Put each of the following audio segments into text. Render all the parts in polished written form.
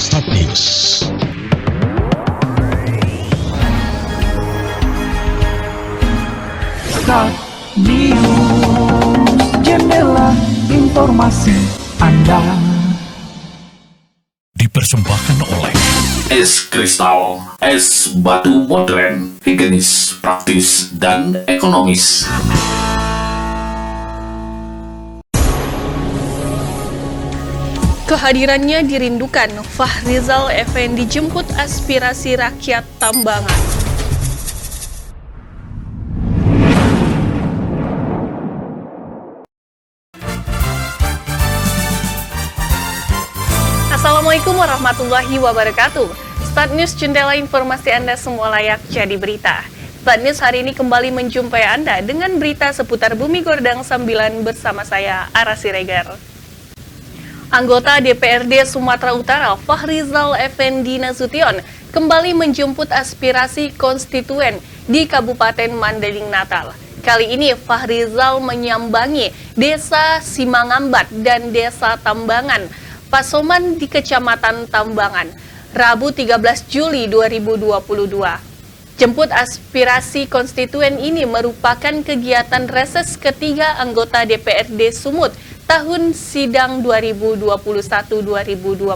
Start News. Start News, jendela informasi Anda. Dipersembahkan oleh Es kristal, es batu modern, higienis, praktis, dan ekonomis. Kehadirannya dirindukan, Fahrizal Effendi jemput aspirasi rakyat Tambangan. Assalamualaikum warahmatullahi wabarakatuh. Start News, jendela informasi Anda semua layak jadi berita. Start News hari ini kembali menjumpai Anda dengan berita seputar Bumi Gordang Sambilan bersama saya, Ara Siregar. Anggota DPRD Sumatera Utara Fahrizal Effendi Nasution kembali menjemput aspirasi konstituen di Kabupaten Mandailing Natal. Kali ini Fahrizal menyambangi Desa Simangambat dan Desa Tambangan, Pasoman di Kecamatan Tambangan, Rabu 13 Juli 2022. Jemput aspirasi konstituen ini merupakan kegiatan reses ketiga anggota DPRD Sumut tahun sidang 2021-2022.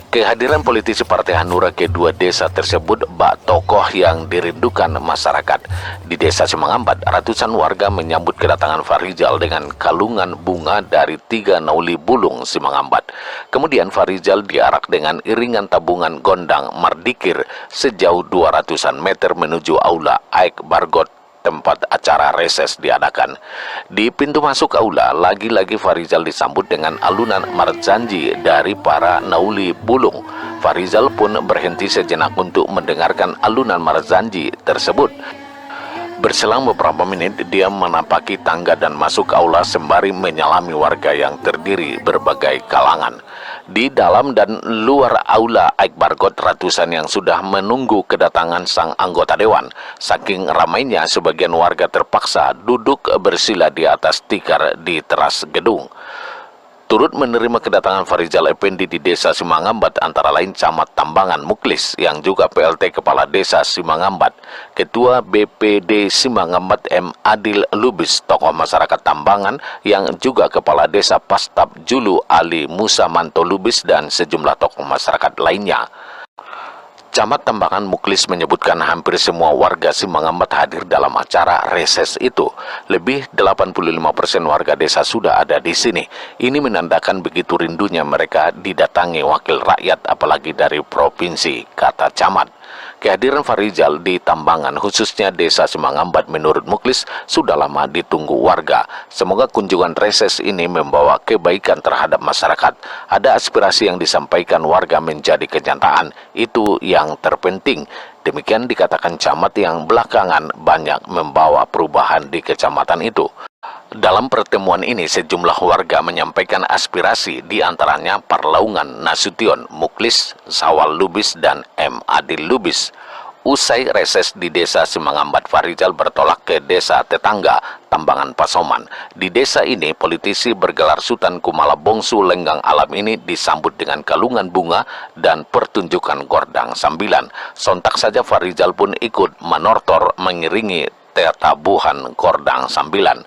Kehadiran politisi Partai Hanura kedua desa tersebut bak tokoh yang dirindukan masyarakat. Di Desa Simangambat, ratusan warga menyambut kedatangan Fahrizal dengan kalungan bunga dari 3 nauli bulung Simangambat. Kemudian Fahrizal diarak dengan iringan tabungan gondang Mardikir sejauh 200-an meter menuju Aula Aik Bargot, tempat acara reses diadakan. Di pintu masuk aula, lagi-lagi Fahrizal disambut dengan alunan marjanji dari para nauli bulung. Fahrizal pun berhenti sejenak untuk mendengarkan alunan marjanji tersebut. Berselang beberapa menit, dia menapaki tangga dan masuk aula sembari menyalami warga yang terdiri berbagai kalangan. Di dalam dan luar aula Aik Bargot, ratusan yang sudah menunggu kedatangan sang anggota dewan. Saking ramainya, sebagian warga terpaksa duduk bersila di atas tikar di teras gedung. Turut menerima kedatangan Fahrizal Effendi di Desa Simangambat antara lain Camat Tambangan Muklis yang juga PLT Kepala Desa Simangambat, Ketua BPD Simangambat M. Adil Lubis, tokoh masyarakat Tambangan yang juga Kepala Desa Pastap Julu Ali Musa Manto Lubis, dan sejumlah tokoh masyarakat lainnya. Camat Tambangan Muklis menyebutkan hampir semua warga Simangambat hadir dalam acara reses itu. Lebih 85% warga desa sudah ada di sini. Ini menandakan begitu rindunya mereka didatangi wakil rakyat, apalagi dari provinsi, kata Camat. Kehadiran Fahrizal di Tambangan, khususnya Desa Simangambat, menurut Muklis sudah lama ditunggu warga. Semoga kunjungan reses ini membawa kebaikan terhadap masyarakat. Ada aspirasi yang disampaikan warga menjadi kenyataan, itu yang terpenting. Demikian dikatakan Camat yang belakangan banyak membawa perubahan di kecamatan itu. Dalam pertemuan ini, sejumlah warga menyampaikan aspirasi, di antaranya Parlaungan Nasution, Muklis, Sawal Lubis, dan M. Adil Lubis. Usai reses di Desa Simangambat, Fahrizal bertolak ke desa tetangga, Tambangan Pasoman. Di desa ini, politisi bergelar Sultan Kumala Bongsu Lenggang Alam ini disambut dengan kalungan bunga dan pertunjukan gordang sambilan. Sontak saja Fahrizal pun ikut menortor mengiringi tetabuhan gordang sambilan.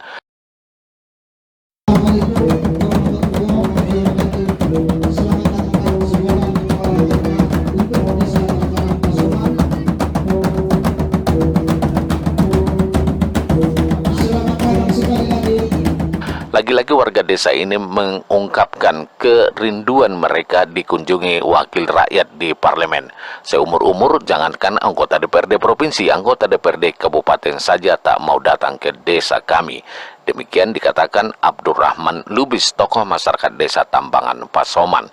Lagi-lagi warga desa ini mengungkapkan kerinduan mereka dikunjungi wakil rakyat di parlemen. Seumur-umur, jangankan anggota DPRD provinsi, anggota DPRD kabupaten saja tak mau datang ke desa kami. Demikian dikatakan Abdurrahman Lubis, tokoh masyarakat Desa Tambangan Pasoman.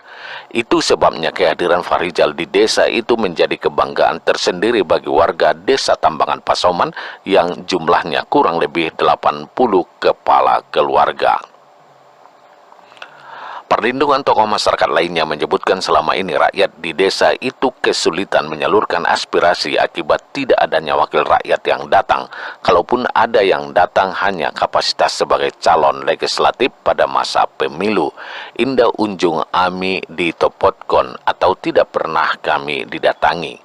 Itu sebabnya kehadiran Fahrizal di desa itu menjadi kebanggaan tersendiri bagi warga Desa Tambangan Pasoman yang jumlahnya kurang lebih 80 kepala keluarga. Perlindungan tokoh masyarakat lainnya menyebutkan selama ini rakyat di desa itu kesulitan menyalurkan aspirasi akibat tidak adanya wakil rakyat yang datang. Kalaupun ada yang datang hanya kapasitas sebagai calon legislatif pada masa pemilu. Indah unjung ami ditopotkon atau tidak pernah kami didatangi.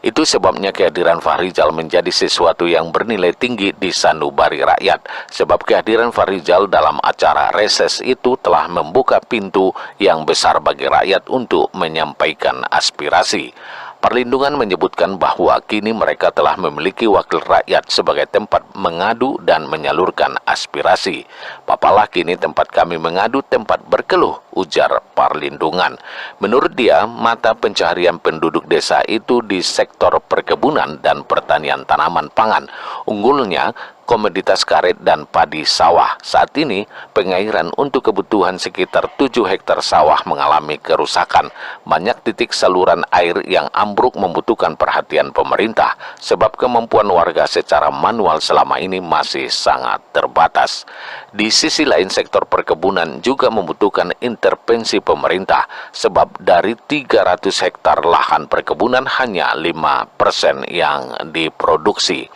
Itu sebabnya kehadiran Fahrizal menjadi sesuatu yang bernilai tinggi di sanubari rakyat. Sebab kehadiran Fahrizal dalam acara reses itu telah membuka pintu yang besar bagi rakyat untuk menyampaikan aspirasi. Perlindungan menyebutkan bahwa kini mereka telah memiliki wakil rakyat sebagai tempat mengadu dan menyalurkan aspirasi. Papalah kini tempat kami mengadu, tempat berkeluh, ujar Perlindungan. Menurut dia, mata pencaharian penduduk desa itu di sektor perkebunan dan pertanian tanaman pangan. Unggulnya, komoditas karet dan padi sawah. Saat ini, pengairan untuk kebutuhan sekitar 7 hektar sawah mengalami kerusakan. Banyak titik saluran air yang ambruk membutuhkan perhatian pemerintah, sebab kemampuan warga secara manual selama ini masih sangat terbatas. Di sisi lain, sektor perkebunan juga membutuhkan intervensi pemerintah, sebab dari 300 hektar lahan perkebunan hanya 5% yang diproduksi.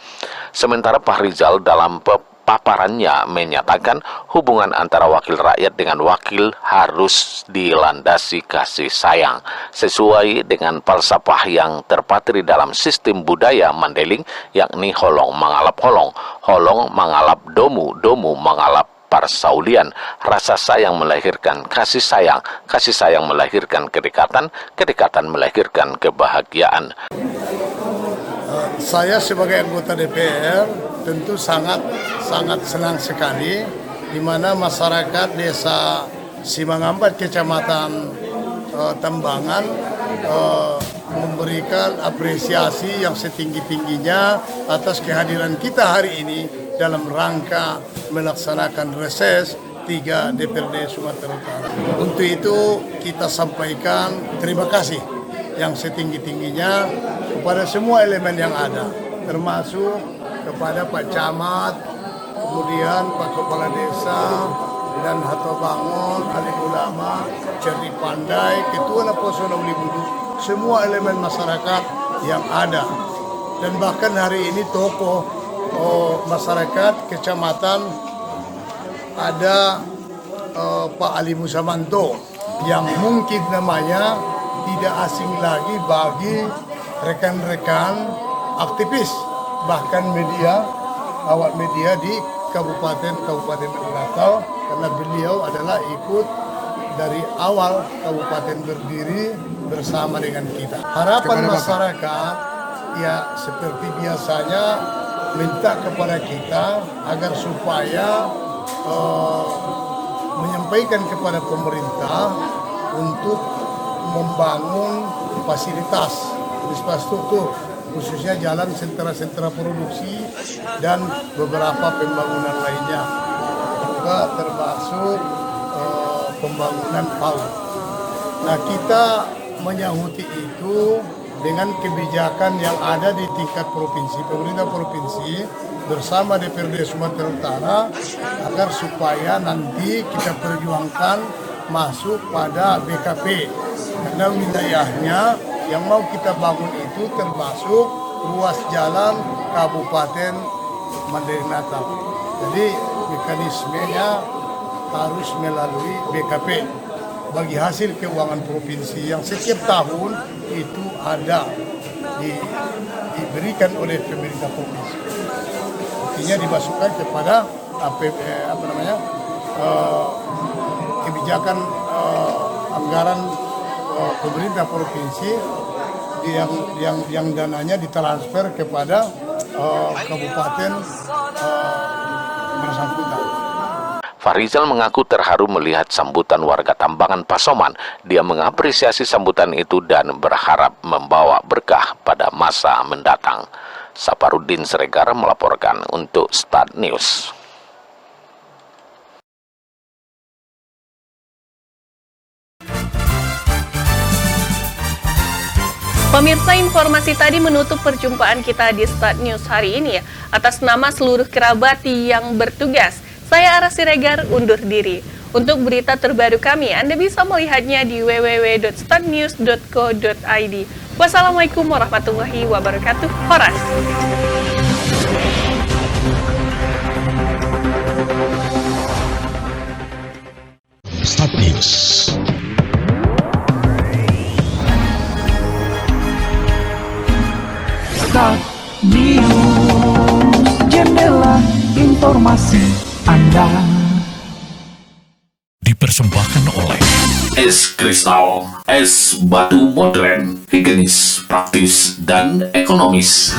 Sementara Fahrizal dalam paparannya menyatakan hubungan antara wakil rakyat dengan wakil harus dilandasi kasih sayang sesuai dengan falsafah yang terpatri dalam sistem budaya Mandailing, yakni holong mangalap holong, holong mangalap domu, domu mangalap parsaulian. Rasa sayang melahirkan kasih sayang melahirkan kedekatan, kedekatan melahirkan kebahagiaan. Saya sebagai anggota DPR tentu sangat senang sekali di mana masyarakat desa Simangambat, Kecamatan Tambangan memberikan apresiasi yang setinggi-tingginya atas kehadiran kita hari ini dalam rangka melaksanakan reses 3 DPRD Sumatera Utara. Untuk itu kita sampaikan terima kasih yang setinggi-tingginya kepada semua elemen yang ada, termasuk kepada Pak Camat, kemudian Pak Kepala Desa, dan Hato Bangun, Alim Ulama, Cerdik Pandai, Ketua Laposono Ulibudu, semua elemen masyarakat yang ada. Dan bahkan hari ini tokoh masyarakat kecamatan ada Pak Ali Musamanto yang mungkin namanya tidak asing lagi bagi rekan-rekan aktivis, bahkan media, awak media di Kabupaten Natal, karena beliau adalah ikut dari awal kabupaten berdiri bersama dengan kita. Harapan masyarakat ya seperti biasanya minta kepada kita agar supaya menyampaikan kepada pemerintah untuk membangun fasilitas infrastruktur, khususnya jalan sentra-sentra produksi dan beberapa pembangunan lainnya, juga termasuk pembangunan PAUD. Nah, kita menyangguti itu dengan kebijakan yang ada di tingkat provinsi, pemerintah provinsi bersama DPRD Sumatera Utara, agar supaya nanti kita perjuangkan masuk pada BKP, karena wilayahnya yang mau kita bangun itu termasuk ruas jalan Kabupaten Mandailing Natal. Jadi mekanismenya harus melalui BKP bagi hasil keuangan provinsi yang setiap tahun itu ada diberikan oleh pemerintah provinsi. Artinya dimasukkan kepada kebijakan anggaran pemerintah provinsi yang dananya ditransfer kepada kabupaten bersangkutan. Fahrizal mengaku terharu melihat sambutan warga Tambangan Pasoman. Dia mengapresiasi sambutan itu dan berharap membawa berkah pada masa mendatang. Saparudin Sregar melaporkan untuk Start News. Pemirsa, informasi tadi menutup perjumpaan kita di Start News hari ini. Atas nama seluruh kerabat yang bertugas, saya Ara Siregar undur diri. Untuk berita terbaru kami, Anda bisa melihatnya di www.startnews.co.id. Wassalamualaikum warahmatullahi wabarakatuh. Horas. Start News. Start News, jendela informasi Anda. Dipersembahkan oleh Es kristal, es batu modern, higienis, praktis, dan ekonomis.